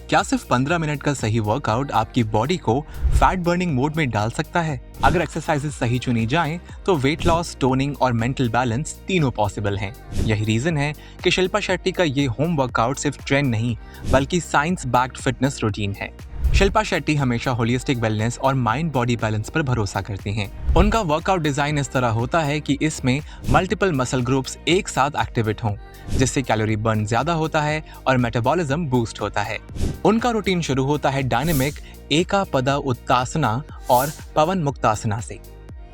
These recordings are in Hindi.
क्या सिर्फ 15 मिनट का सही वर्कआउट आपकी बॉडी को फैट बर्निंग मोड में डाल सकता है? अगर एक्सरसाइजेस सही चुनी जाएं, तो वेट लॉस, टोनिंग और मेंटल बैलेंस तीनों पॉसिबल हैं। यही रीजन है कि शिल्पा शेट्टी का ये होम वर्कआउट सिर्फ ट्रेंड नहीं, बल्कि साइंस बैक्ड फिटनेस रूटीन है। शिल्पा शेट्टी हमेशा होलिस्टिक वेलनेस और माइंड बॉडी बैलेंस पर भरोसा करती हैं। उनका वर्कआउट डिजाइन इस तरह होता है कि इसमें मल्टीपल मसल ग्रुप्स एक साथ एक्टिवेट हों, जिससे कैलोरी बर्न ज्यादा होता है और मेटाबॉलिज्म बूस्ट होता है। उनका रूटीन शुरू होता है डायनेमिक एकापदा उत्तासना और पवन मुक्तासना से।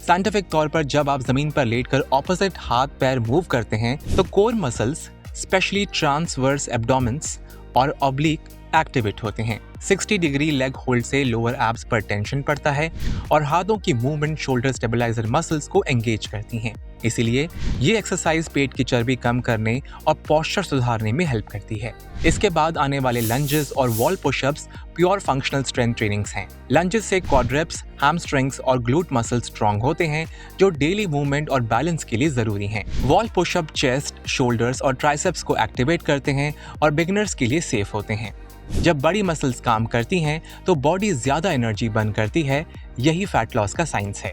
साइंटिफिक तौर पर जब आप जमीन पर लेटकर ऑपोजिट हाथ पैर मूव करते हैं, तो कोर मसल्स, स्पेशली ट्रांसवर्स एब्डोमेंस और ऑब्लिक एक्टिवेट होते हैं। 60 डिग्री लेग होल्ड से लोअर एब्स पर टेंशन पड़ता है और हाथों की मूवमेंट शोल्डर स्टेबलाइजर मसल्स को एंगेज करती हैं। इसीलिए ये एक्सरसाइज पेट की चर्बी कम करने और पोस्चर सुधारने में हेल्प करती है। इसके बाद आने वाले लंजेस और wall pushups pure functional strength trainings हैं। लंजेस से क्वाड्रिप्स, हैमस्ट्रिंग्स और ग्लूट मसल्स स्ट्रांग होते हैं, जो डेली मूवमेंट और बैलेंस के लिए जरूरी हैं। वॉल पुशअप चेस्ट, शोल्डर्स और ट्राइसेप्स को एक्टिवेट करते हैं और बिगिनर्स के लिए सेफ होते हैं। जब बड़ी मसल्स काम करती हैं, तो बॉडी ज्यादा एनर्जी बर्न करती है। यही फैट लॉस का साइंस है।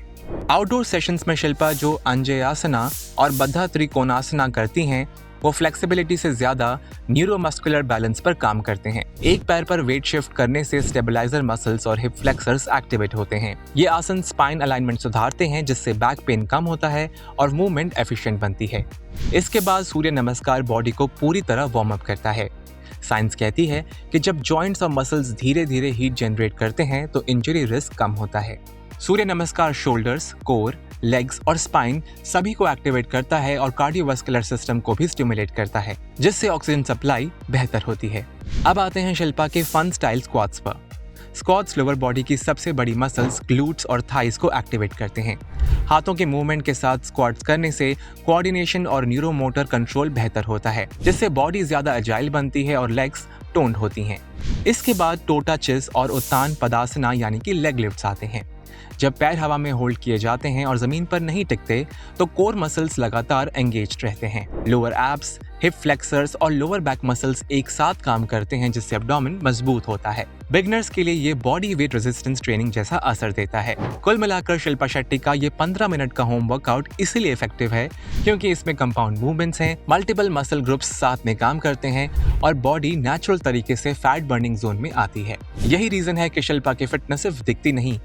आउटडोर सेशंस में शिल्पा जो अंजयासना और बद्धा त्रिकोणासना करती हैं, वो फ्लेक्सिबिलिटी से ज्यादा न्यूरोमस्कुलर बैलेंस पर काम करते हैं। एक पैर पर वेट शिफ्ट करने से स्टेबलाइजर मसल्स और हिप फ्लेक्सर्स एक्टिवेट होते हैं। ये आसन स्पाइन अलाइनमेंट सुधारते हैं, जिससे बैक पेन कम होता है और मूवमेंट एफिशिएंट बनती है। इसके बाद सूर्य नमस्कार बॉडी को पूरी तरह वार्म अप करता है। साइंस कहती है कि जब जॉइंट्स और मसल्स धीरे धीरे हीट जनरेट करते हैं, तो इंजरी रिस्क कम होता है। सूर्य नमस्कार शोल्डर्स, कोर, लेग्स और स्पाइन सभी को एक्टिवेट करता है और कार्डियोवास्कुलर सिस्टम को भी स्टिमुलेट करता है, जिससे ऑक्सीजन सप्लाई बेहतर होती है। अब आते हैं शिल्पा के फन स्टाइल स्क्वाट्स पर। स्क्वाट्स लोअर बॉडी की सबसे बड़ी मसल्स ग्लूट्स और थाइस को एक्टिवेट करते हैं। हाथों के मूवमेंट के साथ स्क्वाट्स करने से कोऑर्डिनेशन और न्यूरोमोटर कंट्रोल बेहतर होता है, जिससे बॉडी ज्यादा एजाइल बनती है और लेग्स टोन्ड होती हैं। इसके बाद टोटा चिस और उत्तान पदासना यानी कि लेग लिफ्ट्स आते हैं। जब पैर हवा में होल्ड किए जाते हैं और जमीन पर नहीं टिकते, तो कोर मसल्स लगातार एंगेज्ड रहते हैं। लोअर एब्स, हिप फ्लेक्सर्स और लोअर बैक मसल्स एक साथ काम करते हैं, जिससे एब्डोमेन मजबूत होता है। बिगनर्स के लिए ये बॉडी वेट रेजिस्टेंस ट्रेनिंग जैसा असर देता है। कुल मिलाकर शिल्पा शेट्टी का ये 15 मिनट का होम वर्कआउट इसीलिए इफेक्टिव है क्योंकि इसमें कंपाउंड मूवमेंट्स हैं, मल्टीपल मसल ग्रुप्स साथ में काम करते हैं और बॉडी नेचुरल तरीके से फैट बर्निंग जोन में आती है। यही रीजन है कि शिल्पा की फिटनेस सिर्फ दिखती नहीं,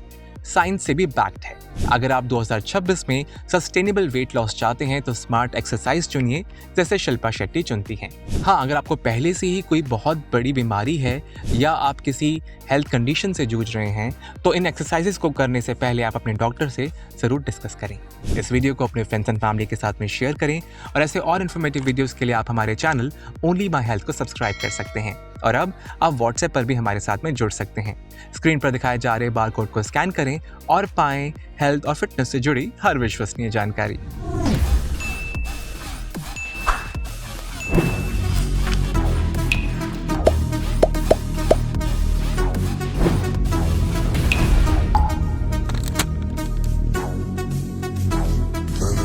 साइंस से भी बैक्ड है। अगर आप 2026 में सस्टेनेबल वेट लॉस चाहते हैं, तो स्मार्ट एक्सरसाइज चुनिए, जैसे शिल्पा शेट्टी चुनती हैं। हाँ, अगर आपको पहले से ही कोई बहुत बड़ी बीमारी है या आप किसी हेल्थ कंडीशन से जूझ रहे हैं, तो इन एक्सरसाइजेस को करने से पहले आप अपने डॉक्टर से जरूर डिस्कस करें। इस वीडियो को अपने फ्रेंड्स एंड फैमिली के साथ में शेयर करें और ऐसे और इन्फॉर्मेटिव वीडियोस के लिए आप हमारे चैनल ओनली माय हेल्थ को सब्सक्राइब कर सकते हैं। और अब आप व्हाट्सएप पर भी हमारे साथ में जुड़ सकते हैं। स्क्रीन पर दिखाए जा रहे बारकोड को स्कैन करें और पाएं हेल्थ और फिटनेस से जुड़ी हर विश्वसनीय जानकारी।